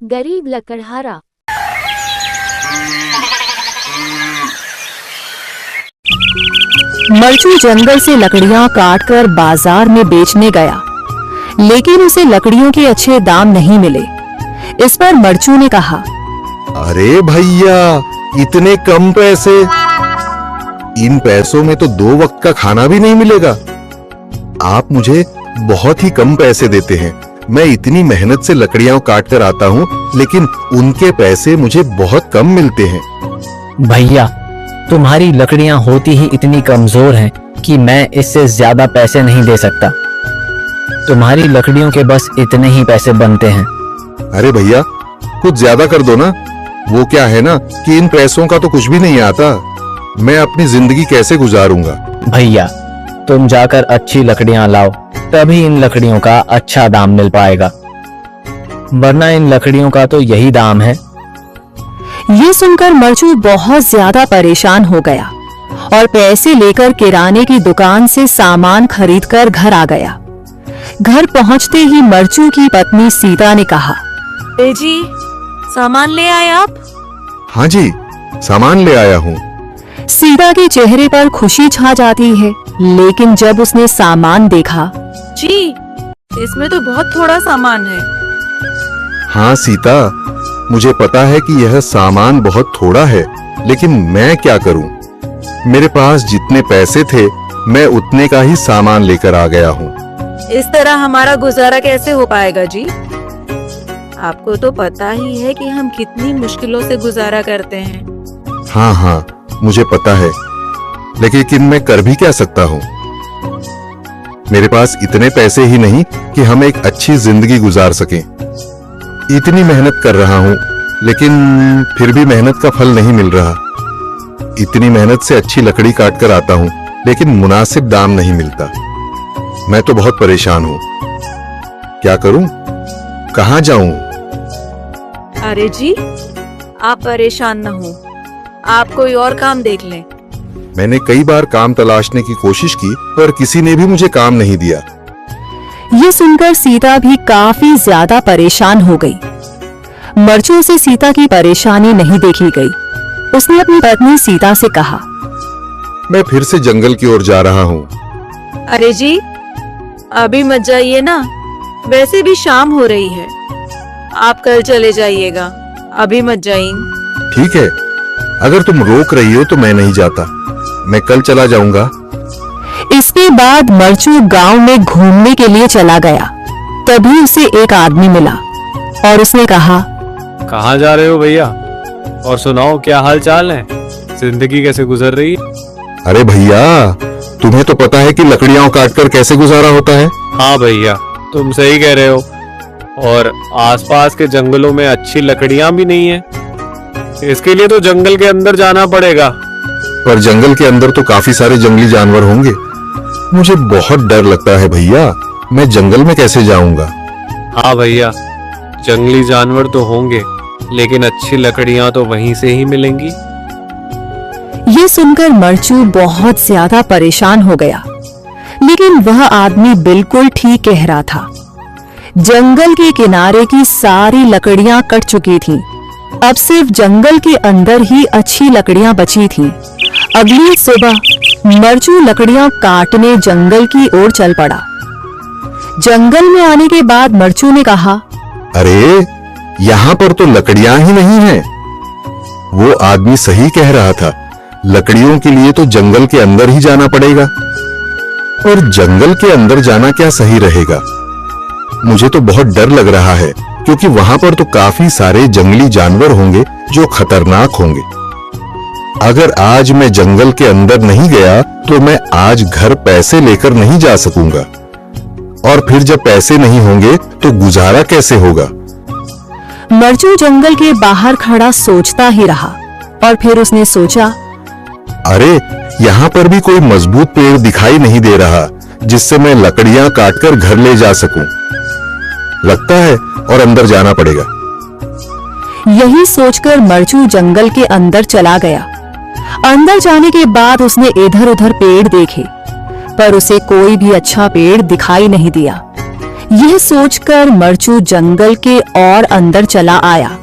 गरीब लकड़हारा। मरचू जंगल से लकड़ियां काटकर बाजार में बेचने गया, लेकिन उसे लकड़ियों के अच्छे दाम नहीं मिले। इस पर मरचू ने कहा, अरे भैया, इतने कम पैसे? इन पैसों में तो 2 वक्त का खाना भी नहीं मिलेगा। आप मुझे बहुत ही कम पैसे देते हैं। मैं इतनी मेहनत से लकड़ियां काट कर आता हूँ, लेकिन उनके पैसे मुझे बहुत कम मिलते हैं। भैया, तुम्हारी लकड़ियां होती ही इतनी कमजोर हैं कि मैं इससे ज्यादा पैसे नहीं दे सकता। तुम्हारी लकड़ियों के बस इतने ही पैसे बनते हैं। अरे भैया, कुछ ज्यादा कर दो ना। वो क्या है ना कि इन पैसों का तो कुछ भी नहीं आता। मैं अपनी जिंदगी कैसे गुजारूंगा? भैया, तुम जाकर अच्छी लकड़ियां लाओ, तभी इन लकड़ियों का अच्छा दाम मिल पाएगा, वरना इन लकड़ियों का तो यही दाम है। ये सुनकर मरचू बहुत ज्यादा परेशान हो गया और पैसे लेकर किराने की दुकान से सामान खरीदकर घर आ गया। घर पहुंचते ही मरचू की पत्नी सीता ने कहा, जी, सामान ले आए आप? हाँ जी, सामान ले आया हूँ। सीता के चेहरे पर खुशी छा जाती है, लेकिन जब उसने सामान देखा, जी, इसमें तो बहुत थोड़ा सामान है। हाँ सीता, मुझे पता है कि यह सामान बहुत थोड़ा है, लेकिन मैं क्या करूं? मेरे पास जितने पैसे थे, मैं उतने का ही सामान लेकर आ गया हूँ। इस तरह हमारा गुजारा कैसे हो पाएगा जी? आपको तो पता ही है कि हम कितनी मुश्किलों से गुजारा करते हैं। हाँ हाँ, मुझे पता है, लेकिन मैं कर भी क्या सकता हूँ? मेरे पास इतने पैसे ही नहीं कि हम एक अच्छी जिंदगी गुजार सकें। इतनी मेहनत कर रहा हूँ, लेकिन फिर भी मेहनत का फल नहीं मिल रहा। इतनी मेहनत से अच्छी लकड़ी काट कर आता हूँ, लेकिन मुनासिब दाम नहीं मिलता। मैं तो बहुत परेशान हूँ। क्या करूँ? कहाँ जाऊँ? अरे जी, आप परेशान न हो, आप कोई और काम देख लें। मैंने कई बार काम तलाशने की कोशिश की, पर किसी ने भी मुझे काम नहीं दिया। ये सुनकर सीता भी काफी ज्यादा परेशान हो गई। मरचू से सीता की परेशानी नहीं देखी गई। उसने अपनी पत्नी सीता से कहा, मैं फिर से जंगल की ओर जा रहा हूँ। अरे जी, अभी मत जाइए ना, वैसे भी शाम हो रही है। आप कल चले जाइएगा, अभी मत जाइए। ठीक है, अगर तुम रोक रही हो तो मैं नहीं जाता। मैं कल चला जाऊंगा। इसके बाद मरचू गांव में घूमने के लिए चला गया। तभी उसे एक आदमी मिला और उसने कहा, कहाँ जा रहे हो भैया? और सुनाओ, क्या हाल चाल है? जिंदगी कैसे गुजर रही है? अरे भैया, तुम्हें तो पता है कि लकड़ियां काटकर कैसे गुजारा होता है। हाँ भैया, तुम सही कह रहे हो। और आसपास के जंगलों में अच्छी लकड़ियां भी नहीं है। इसके लिए तो जंगल के अंदर जाना पड़ेगा। पर जंगल के अंदर तो काफी सारे जंगली जानवर होंगे। मुझे बहुत डर लगता है भैया, मैं जंगल में कैसे जाऊंगा? हाँ भैया, जंगली जानवर तो होंगे, लेकिन अच्छी लकड़ियां तो वहीं से ही मिलेंगी। ये सुनकर मरचू बहुत ज्यादा परेशान हो गया, लेकिन वह आदमी बिल्कुल ठीक कह रहा था। जंगल के किनारे की सारी लकड़ियां कट चुकी थीं। अब सिर्फ जंगल के अंदर ही अच्छी लकड़ियां बची थीं। अगली सुबह मरचू लकड़ियां काटने जंगल की ओर चल पड़ा। जंगल में आने के बाद मरचू ने कहा, अरे, यहाँ पर तो लकड़ियां ही नहीं हैं। वो आदमी सही कह रहा था, लकड़ियों के लिए तो जंगल के अंदर ही जाना पड़ेगा। और जंगल के अंदर जाना क्या सही रहेगा? मुझे तो बहुत डर लग रहा है, क्योंकि वहां पर तो काफी सारे जंगली जानवर होंगे जो खतरनाक होंगे। अगर आज मैं जंगल के अंदर नहीं गया तो मैं आज घर पैसे लेकर नहीं जा सकूंगा, और फिर जब पैसे नहीं होंगे तो गुजारा कैसे होगा? मरचू जंगल के बाहर खड़ा सोचता ही रहा और फिर उसने सोचा, अरे, यहाँ पर भी कोई मजबूत पेड़ दिखाई नहीं दे रहा जिससे मैं लकड़ियां काटकर घर ले जा सकूं। लगता है और अंदर जाना पड़ेगा। यही सोचकर मरचू जंगल के अंदर चला गया। अंदर जाने के बाद उसने इधर उधर पेड़ देखे, पर उसे कोई भी अच्छा पेड़ दिखाई नहीं दिया। यह सोचकर मरचू जंगल के और अंदर चला आया